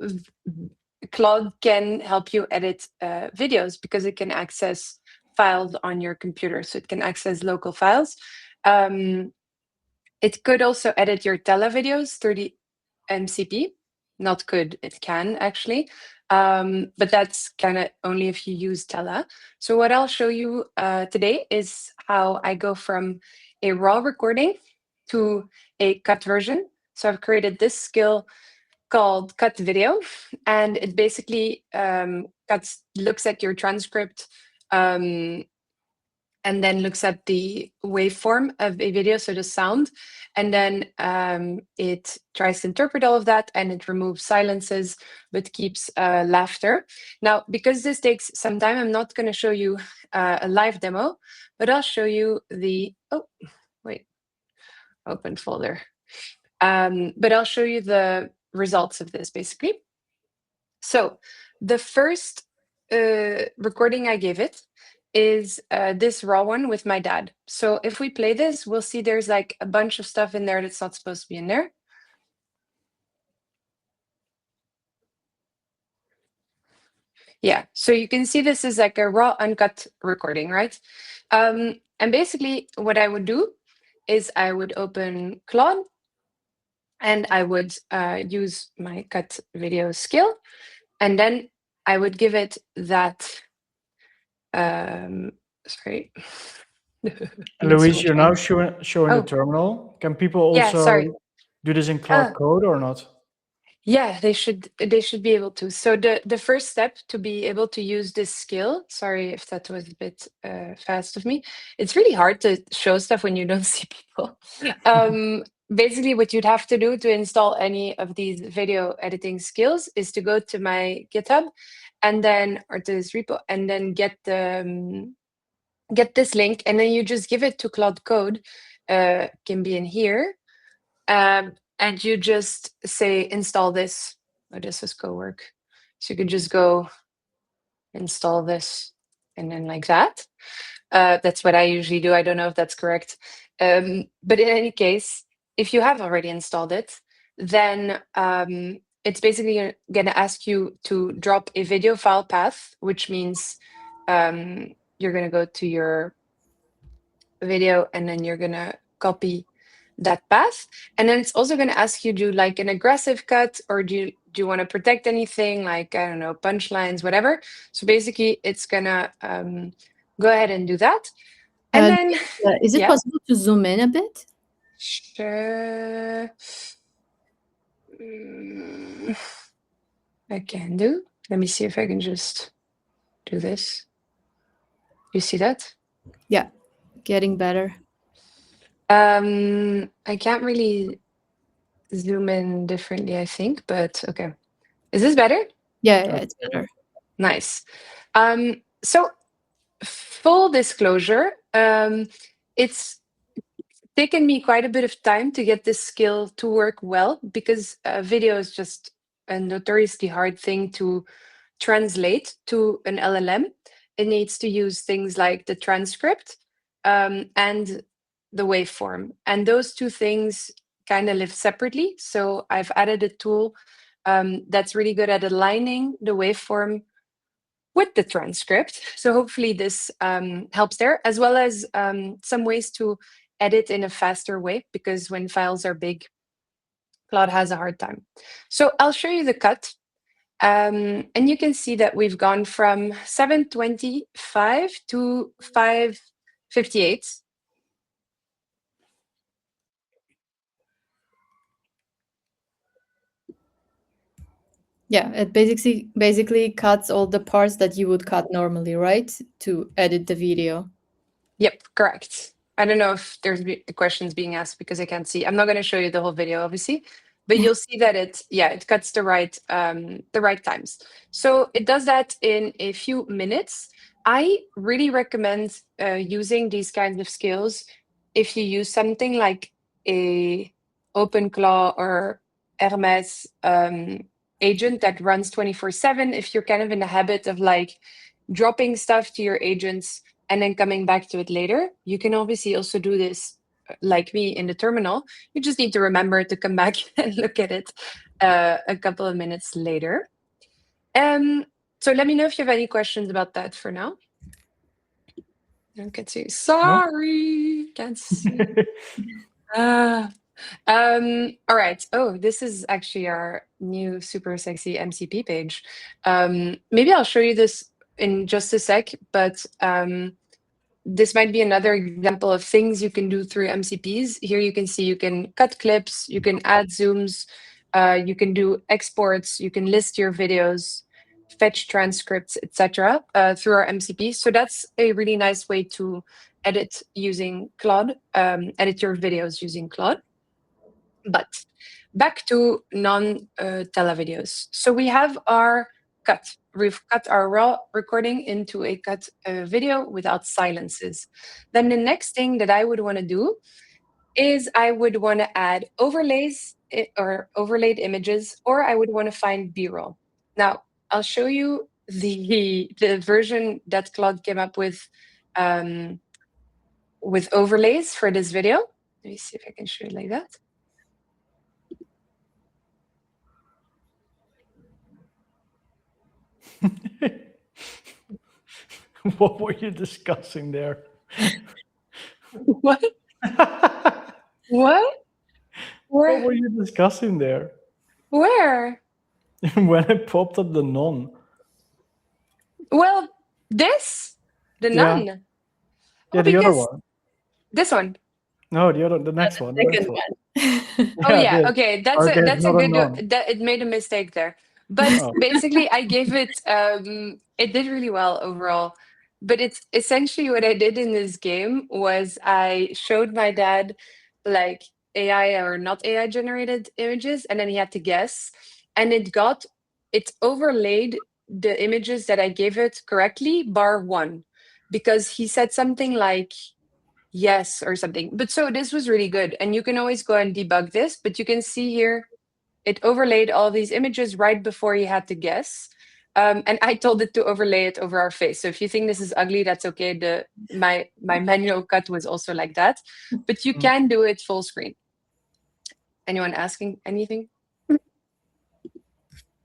Claude can help you edit videos because it can access files on your computer. So it can access local files. It could also edit your Tella videos through the MCP. Not could, it can actually. But that's kind of only if you use Tella. So what I'll show you today is how I go from a raw recording to a cut version. So I've created this skill called cut video, and it basically looks at your transcript and then looks at the waveform of a video, so the sound, and then it tries to interpret all of that, and it removes silences but keeps laughter. Now, because this takes some time, I'm not going to show you a live demo, but I'll show you the open folder. But I'll show you the results of this basically. So the first recording I gave it is this raw one with my dad. So if we play this, we'll see there's like a bunch of stuff in there that's not supposed to be in there. Yeah, so you can see this is like a raw, uncut recording, right? And basically what I would do is I would open Claude and I would use my cut video skill, and then I would give it that, sorry. Louise, you're now showing the terminal. Can people also do this in Claude Code or not? Yeah, they should be able to. So the first step to be able to use this skill, sorry if that was a bit fast of me. It's really hard to show stuff when you don't see people. Basically, what you'd have to do to install any of these video editing skills is to go to my GitHub and then, or to this repo, and then get this link, and then you just give it to Claude Code, can be in here. And you just say, install this. Oh, this is co-work. So you could just go install this, and then like that. That's what I usually do. I don't know if that's correct. But in any case, if you have already installed it, then it's basically going to ask you to drop a video file path, which means you're going to go to your video and then you're going to copy that path. And then it's also going to ask you, do you like an aggressive cut, or do you want to protect anything, like, I don't know, punchlines, whatever. So basically it's going to go ahead and do that. And then is it possible to zoom in a bit? Sure. I can do. Let me see if I can just do this. You see that? Yeah, getting better. I can't really zoom in differently, I think, but okay. Is this better? Yeah, it's better. Nice. So full disclosure, it's taken me quite a bit of time to get this skill to work well, because video is just a notoriously hard thing to translate to an LLM. It needs to use things like the transcript and the waveform. And those two things kind of live separately. So I've added a tool that's really good at aligning the waveform with the transcript. So hopefully this helps there, as well as some ways to edit in a faster way, because when files are big, Claude has a hard time. So I'll show you the cut. And you can see that we've gone from 725 to 558. Yeah, it basically cuts all the parts that you would cut normally, right? To edit the video. Yep, correct. I don't know if there's questions being asked because I can't see. I'm not going to show you the whole video, obviously, but you'll see that it cuts the right times. So it does that in a few minutes. I really recommend using these kinds of skills if you use something like a OpenClaw or Hermes agent that runs 24/7. If you're kind of in the habit of like dropping stuff to your agents and then coming back to it later, you can obviously also do this like me in the terminal. You just need to remember to come back and look at it a couple of minutes later. So let me know if you have any questions about that for now. I can see. Sorry, can't see. All right. Oh, this is actually our new super sexy MCP page. Maybe I'll show you this in just a sec, but this might be another example of things you can do through MCPs. Here you can see you can cut clips, you can add zooms, you can do exports, you can list your videos, fetch transcripts, etc. Through our MCP. So that's a really nice way to edit using Claude, edit your videos using Claude. But back to non-Tella videos. So we have our cut. We've cut our raw recording into a cut video without silences. Then the next thing that I would want to do is I would want to add overlays or overlaid images, or I would want to find B-roll. Now, I'll show you the version that Claude came up with overlays for this video. Let me see if I can show it like that. What were you discussing there? What? What? What were you discussing there? Where? When I popped up the non. Well, this? The nun? Yeah, Oh, the other because one. this one. No, the next one. The next Second one. one. Oh yeah, this. okay. That's Okay, a not a good nun. that it made a mistake there. But Oh. basically I gave it it did really well overall. But it's essentially what I did in this game was I showed my dad like AI or not AI generated images, and then he had to guess. And it overlaid the images that I gave it correctly, bar one. Because he said something like yes or something. But so this was really good. And you can always go and debug this, but you can see here, it overlaid all these images right before you had to guess. And I told it to overlay it over our face. So if you think this is ugly, that's okay. My manual cut was also like that, but you can do it full screen. Anyone asking anything?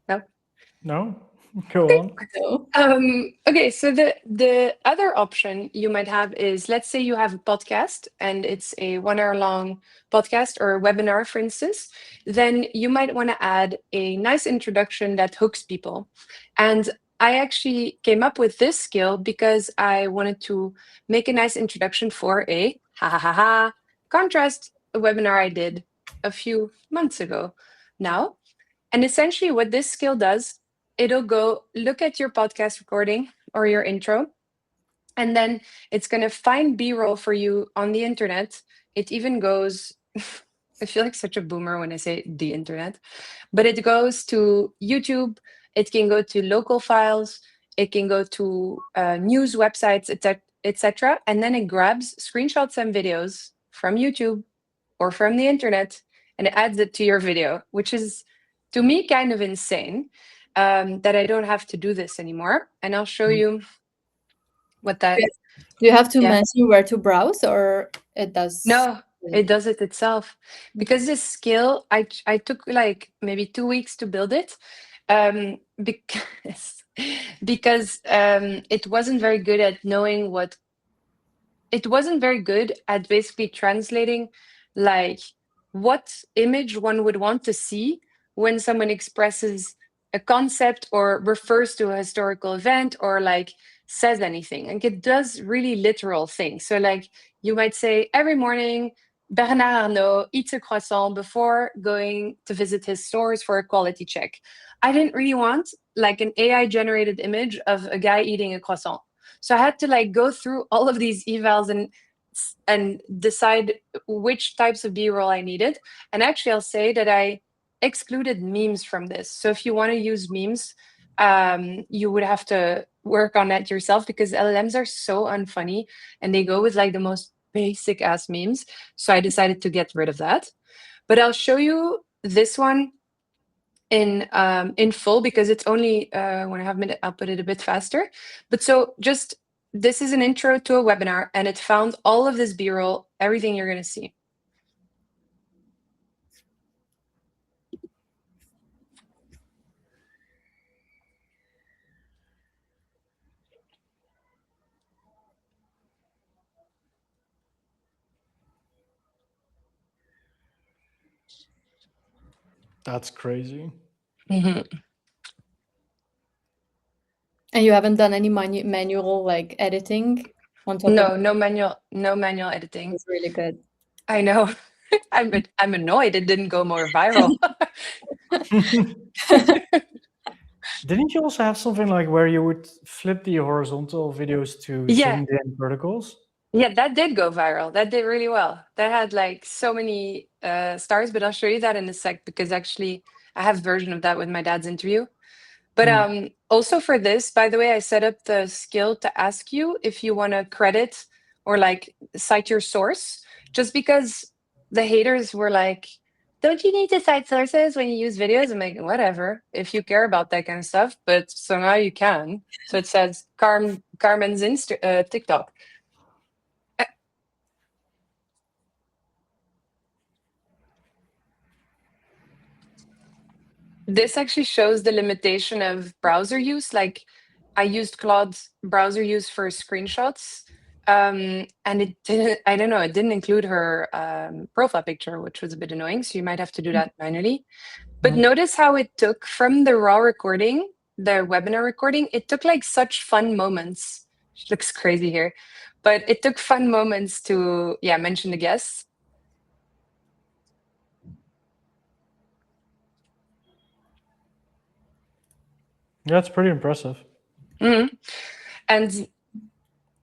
No? No? Go on. So, Okay, so the other option you might have is, let's say you have a podcast and it's a 1 hour long podcast or a webinar, for instance, then you might want to add a nice introduction that hooks people. And I actually came up with this skill because I wanted to make a nice introduction for a contrast webinar I did a few months ago now. And essentially what this skill does, it'll go look at your podcast recording or your intro, and then it's going to find B-roll for you on the internet. It even goes, I feel like such a boomer when I say the internet, but it goes to YouTube. It can go to local files. It can go to news websites, etc. And then it grabs screenshots and videos from YouTube or from the internet, and it adds it to your video, which is, to me, kind of insane that I don't have to do this anymore. And I'll show you what that... do you have to Yeah. mention where to browse, or it does? No, it does it itself. Because this skill, I took like maybe 2 weeks to build it, because it wasn't very good at knowing what... It wasn't very good at basically translating like what image one would want to see when someone expresses a concept or refers to a historical event or like says anything. Like it does really literal things. So like you might say, every morning Bernard Arnault eats a croissant before going to visit his stores for a quality check. I didn't really want like an AI generated image of a guy eating a croissant. So I had to like go through all of these evals and decide which types of B-roll I needed. And actually, I'll say that I excluded memes from this. So if you want to use memes, you would have to work on that yourself, because LLMs are so unfunny and they go with like the most basic ass memes. So I decided to get rid of that. But I'll show you this one in full, because it's only when I have a minute, I'll put it a bit faster. But so just, this is an intro to a webinar, and it found all of this B-roll, everything you're going to see. That's crazy. Mhm. And you haven't done any manual like editing on top of No, no manual editing. It's really good. I know. I'm annoyed it didn't go more viral. Didn't you also have something like where you would flip the horizontal videos to Yeah. zoomed in verticals? Yeah, that did go viral. That did really well. That had like so many stars, but I'll show you that in a sec because actually I have a version of that with my dad's interview. But also for this, by the way, I set up the skill to ask you if you want to credit or like cite your source, just because the haters were like, don't you need to cite sources when you use videos? I'm like, whatever, if you care about that kind of stuff. But so now you can. So it says Carmen's TikTok. This actually shows the limitation of browser use. Like I used Claude's browser use for screenshots, and it didn't, I don't know, it didn't include her profile picture, which was a bit annoying. So you might have to do that manually. But notice how it took from the raw recording, the webinar recording, it took like such fun moments. She looks crazy here, but it took fun moments to, yeah, mention the guests. Yeah, it's pretty impressive. Mm-hmm. And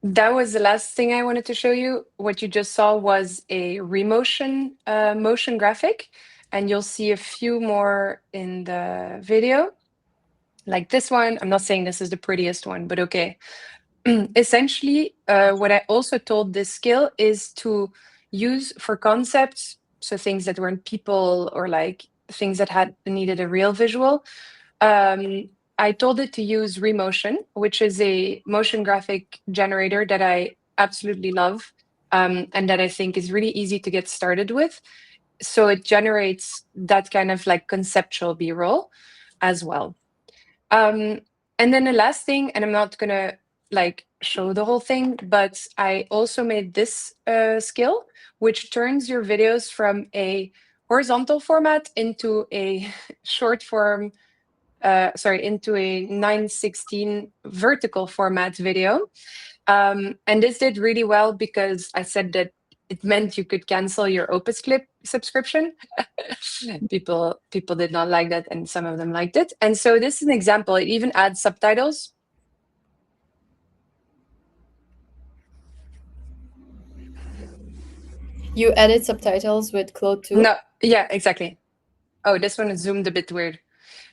that was the last thing I wanted to show you. What you just saw was a remotion motion graphic, and you'll see a few more in the video. Like this one, I'm not saying this is the prettiest one, but okay. Essentially, what I also told this skill is to use for concepts, so things that weren't people or like things that had needed a real visual. I told it to use Remotion, which is a motion graphic generator that I absolutely love, and that I think is really easy to get started with. So it generates that kind of like conceptual B-roll as well. And then the last thing, and I'm not gonna like show the whole thing, but I also made this skill, which turns your videos from a horizontal format into a short form into a 9:16 vertical format video. And this did really well because I said that it meant you could cancel your Opus Clip subscription. people did not like that, and some of them liked it. And so this is an example. It even adds subtitles. You edit subtitles with Claude too? No, yeah, exactly. Oh, this one is zoomed a bit weird.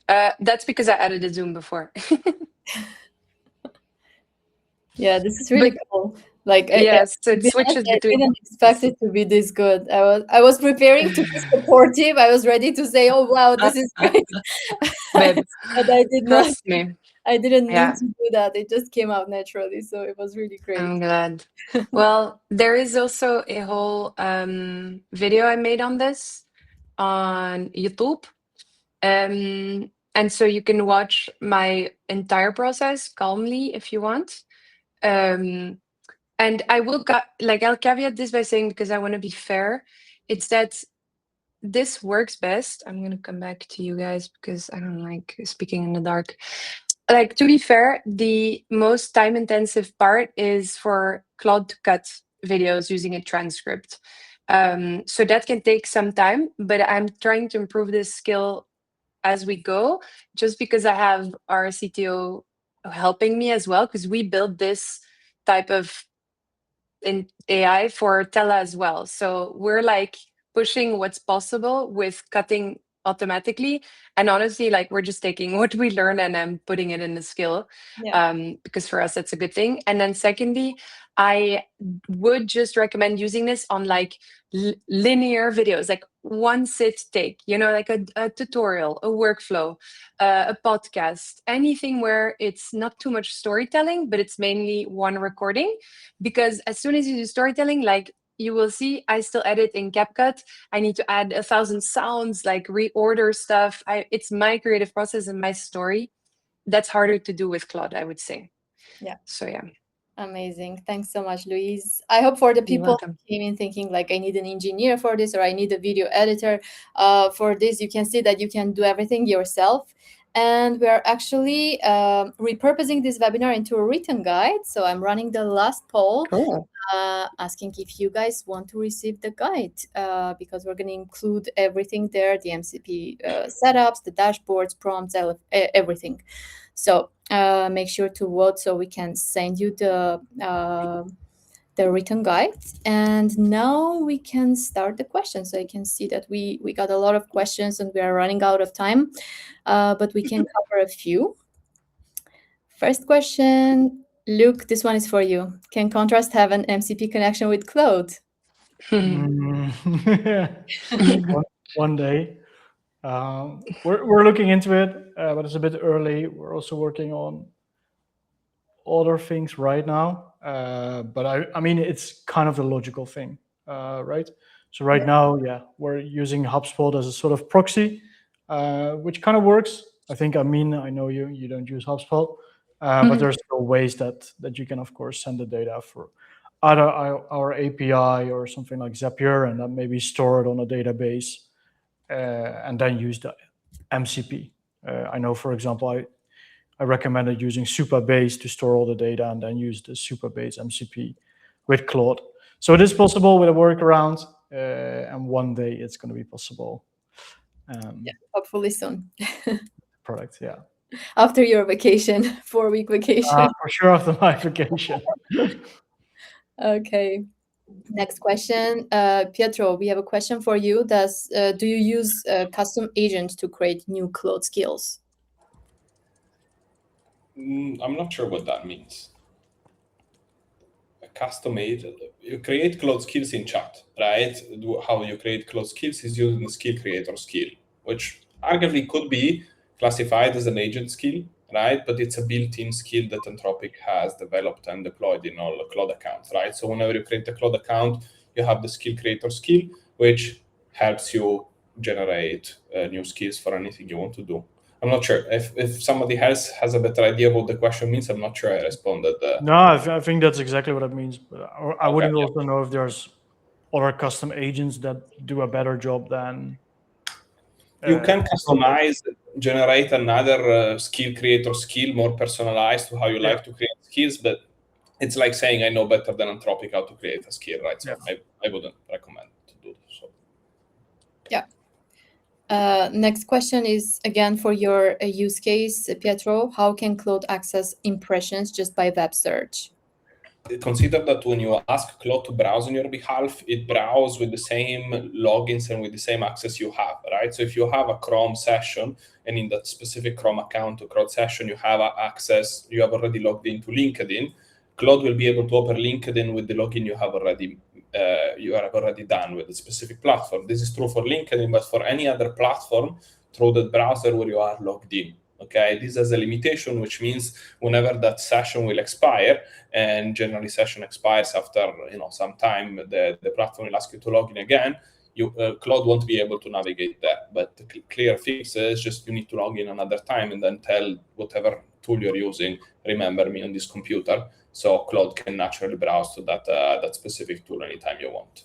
That's because I added a zoom before. Yeah, this is really cool. Like, yes, so to it be switches honest, I between. didn't expect it to be this good. I was preparing to be supportive. I was ready to say, "Oh wow, this is great," Babe, but I did not. trust me. I didn't mean Yeah. to do that. It just came out naturally, so it was really great. I'm glad. Well, there is also a whole video I made on this on YouTube. And so you can watch my entire process calmly if you want. And I will I'll caveat this by saying, because I want to be fair, it's that this works best. I'm going to come back to you guys because I don't like speaking in the dark. Like, to be fair, the most time intensive part is for Claude to cut videos using a transcript. So that can take some time, but I'm trying to improve this skill as we go, just because I have our CTO helping me as well, because we build this type of in AI for Tella as well. So we're like pushing what's possible with cutting automatically. And honestly, like, we're just taking what we learn and I'm putting it in the skill, because for us, that's a good thing. And then secondly, I would just recommend using this on like linear videos, like one sit take, like a tutorial, a workflow, a podcast, anything where it's not too much storytelling, but it's mainly one recording. Because as soon as you do storytelling, like, you will see I still edit in CapCut. I need to add 1,000 sounds, like reorder stuff. It's my creative process and my story. That's harder to do with Claude, I would say. Yeah. So yeah. Amazing. Thanks so much, Louise. I hope for the You're people welcome. who came in thinking like I need an engineer for this or I need a video editor for this, you can see that you can do everything yourself. And we are actually repurposing this webinar into a written guide. So I'm running the last poll. Cool. Asking if you guys want to receive the guide because we're going to include everything there, the MCP setups, the dashboards, prompts, everything. So make sure to vote so we can send you the written guide. And now we can start the questions. So you can see that we got a lot of questions and we are running out of time, but we can cover a few. First question, Luke, this one is for you. Can Contrast have an MCP connection with Claude? One day. We're looking into it, but it's a bit early. We're also working on other things right now. But I mean, it's kind of a logical thing, right? So right now, yeah, we're using HubSpot as a sort of proxy, which kind of works. I know you don't use HubSpot, but there's still ways that you can, of course, send the data for either our API or something like Zapier, and then maybe store it on a database, and then use the MCP. I know, for example, I recommended using Supabase to store all the data and then use the Supabase MCP with Claude. So it is possible with a workaround, and one day it's going to be possible. Yeah, hopefully soon. Product, yeah. After your vacation, 4-week vacation. For sure, after my vacation. Okay. Next question, Pietro. We have a question for you. Do you use custom agents to create new Claude skills? I'm not sure what that means. A custom agent. You create Claude skills in chat, right? How you create Claude skills is using the skill creator skill, which arguably could be classified as an agent skill, right? But it's a built-in skill that Anthropic has developed and deployed in all Claude accounts, right? So whenever you create a Claude account, you have the skill creator skill, which helps you generate new skills for anything you want to do. I'm not sure if somebody else has a better idea what the question means. I'm not sure I responded. No, I think that's exactly what it means. But I wouldn't also know if there's other custom agents that do a better job than. You can customize, generate another skill creator skill, more personalized to how you like to create skills. But it's like saying I know better than Anthropic how to create a skill, right? So I wouldn't recommend to do so. Yeah. Next question is again for your use case, Pietro. How can Claude access impressions just by web search? Consider that when you ask Claude to browse on your behalf, it browses with the same logins and with the same access you have, right? So if you have a Chrome session, and in that specific Chrome account or Chrome session, you have access, you have already logged into LinkedIn, Claude will be able to open LinkedIn with the login you have already done with the specific platform. This is true for LinkedIn, but for any other platform through the browser where you are logged in. Okay, this has a limitation, which means whenever that session will expire, and generally session expires after some time, the platform will ask you to log in again. Claude won't be able to navigate there. But the clear fix is just you need to log in another time and then tell whatever tool you're using, remember me on this computer, so Claude can naturally browse to that specific tool anytime you want.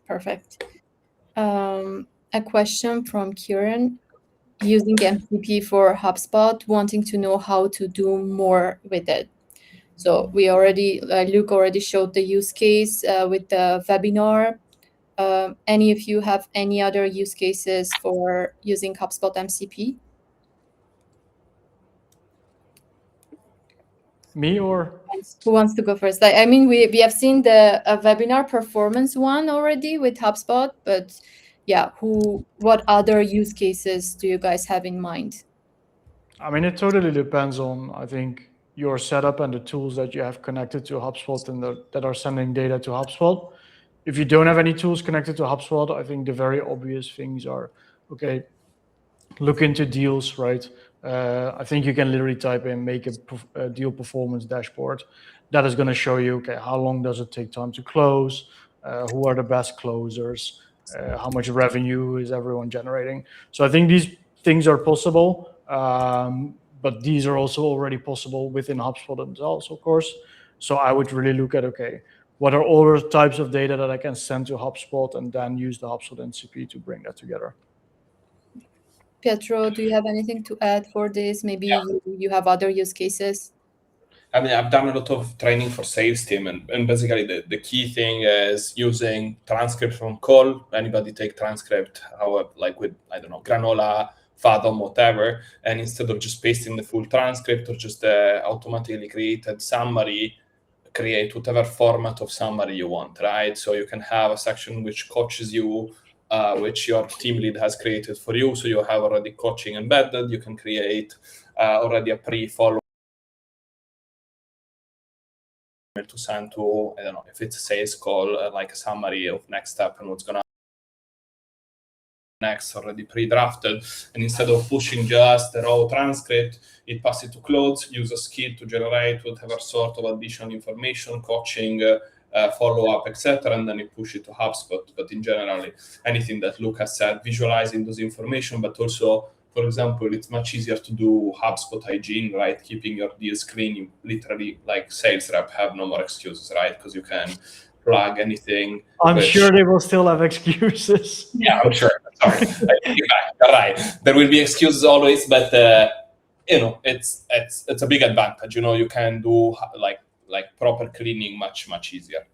Perfect. A question from Kieran. Using MCP for HubSpot, wanting to know how to do more with it. So we already, Luke already showed the use case with the webinar. Any of you have any other use cases for using HubSpot MCP? Me or? Who wants to go first? I mean, we have seen the webinar performance one already with HubSpot, but yeah, what other use cases do you guys have in mind? I mean, it totally depends on, I think, your setup and the tools that you have connected to HubSpot and that are sending data to HubSpot. If you don't have any tools connected to HubSpot, I think the very obvious things are, okay, look into deals, right? I think you can literally type in, make a deal performance dashboard. That is going to show you, okay, how long does it take time to close? Who are the best closers? How much revenue is everyone generating? So I think these things are possible, but these are also already possible within HubSpot themselves, of course. So I would really look at, okay, what are other types of data that I can send to HubSpot, and then use the HubSpot MCP to bring that together. Pietro, do you have anything to add for this? Maybe you have other use cases. I mean, I've done a lot of training for sales team, and basically the key thing is using transcript from call. Anybody take transcript, like with, I don't know, Granola, Fathom, whatever, and instead of just pasting the full transcript or just the automatically created summary, create whatever format of summary you want, right? So you can have a section which coaches you, which your team lead has created for you. So you have already coaching embedded. You can create already a pre-follow to send to, I don't know, if it's a sales call, like a summary of next step and what's gonna next, already pre-drafted. And instead of pushing just the raw transcript, it passes it to Claude, use a skill to generate whatever sort of additional information, coaching, follow-up, etc., and then you push it to HubSpot. But in general, anything that Luke has said, visualizing those information, but also, for example, it's much easier to do HubSpot hygiene, right? Keeping your deals clean, literally, like sales rep have no more excuses, right? Because you can plug anything. I'm sure they will still have excuses. Yeah, I'm sure. Sorry, I take it back. You're right. There will be excuses always, but it's a big advantage. You can do like proper cleaning much easier.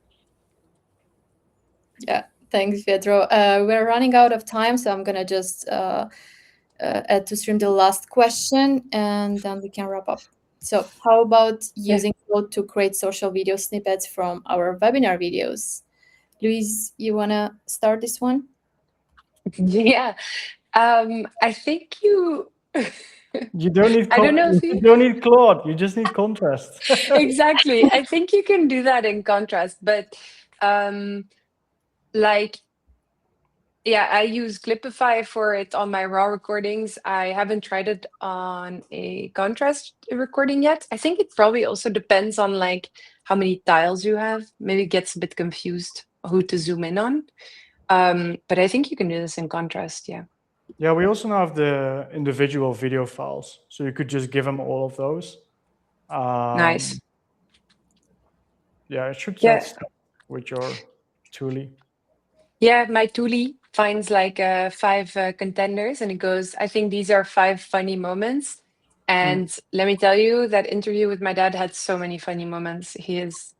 Yeah, thanks, Pietro. We're running out of time, so I'm gonna just add to stream the last question, and then we can wrap up. So how about using Claude to create social video snippets from our webinar videos? Louise, you wanna start this one? Yeah. I think you You don't need I don't know if you don't need Claude, you just need contrast. exactly. I think you can do that in contrast, but like, yeah, I use Clipify for it on my raw recordings. I haven't tried it on a contrast recording yet. I think it probably also depends on like how many tiles you have. Maybe it gets a bit confused who to zoom in on. But I think you can do this in contrast, yeah. Yeah, we also now have the individual video files, so you could just give them all of those. Nice. Yeah, it should Yeah. start with your toolie. Yeah, my toolie finds like 5 contenders, and it goes, I think these are 5 funny moments. And let me tell you, that interview with my dad had so many funny moments. He is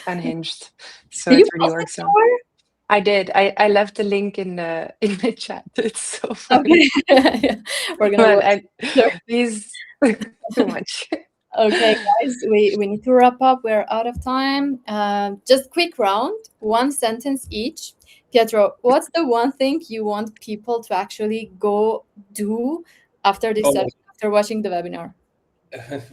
unhinged. So Did it you really post it works. somewhere? I did. I left the link in the chat. It's so funny. Okay. Yeah. We're gonna watch. He's too much. Okay, guys, we need to wrap up. We're out of time. Just quick round, 1 sentence each. Pietro, what's the one thing you want people to actually go do after this session, after watching the webinar?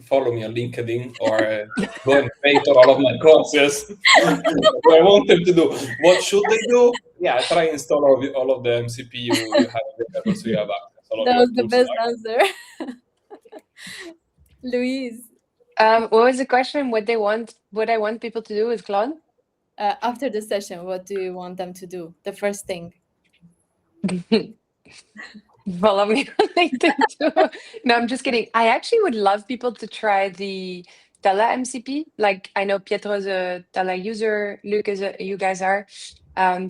Follow me on LinkedIn or go and pay for all of my courses. What I want them to do. What should they do? Yeah, try and install all of the MCP you have available, so you have access. That was the best answer. Louise. What was the question? What I want people to do with Claude? After the session, what do you want them to do? The first thing. Follow me on LinkedIn too. No, I'm just kidding. I actually would love people to try the Tella MCP. Like, I know Pietro is a Tella user, Luke you guys are.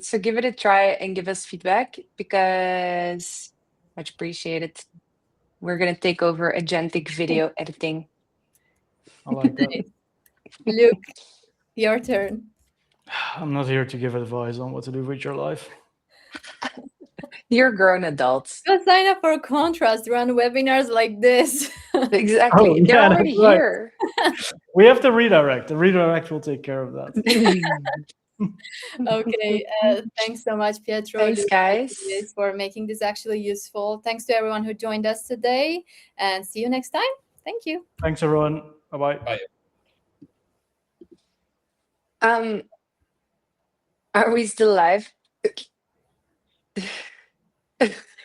So give it a try and give us feedback, because much appreciated. We're gonna take over agentic video editing. I like that. Luke, your turn. I'm not here to give advice on what to do with your life. You're grown adults. Go sign up for Contrast, run webinars like this. Exactly. Oh, They're yeah, already that's right. here. We have the redirect. The redirect will take care of that. Okay. Thanks so much, Pietro. Thanks, Luke, guys. for making this actually useful. Thanks to everyone who joined us today, and see you next time. Thank you. Thanks, everyone. Bye-bye. Bye. Are we still live?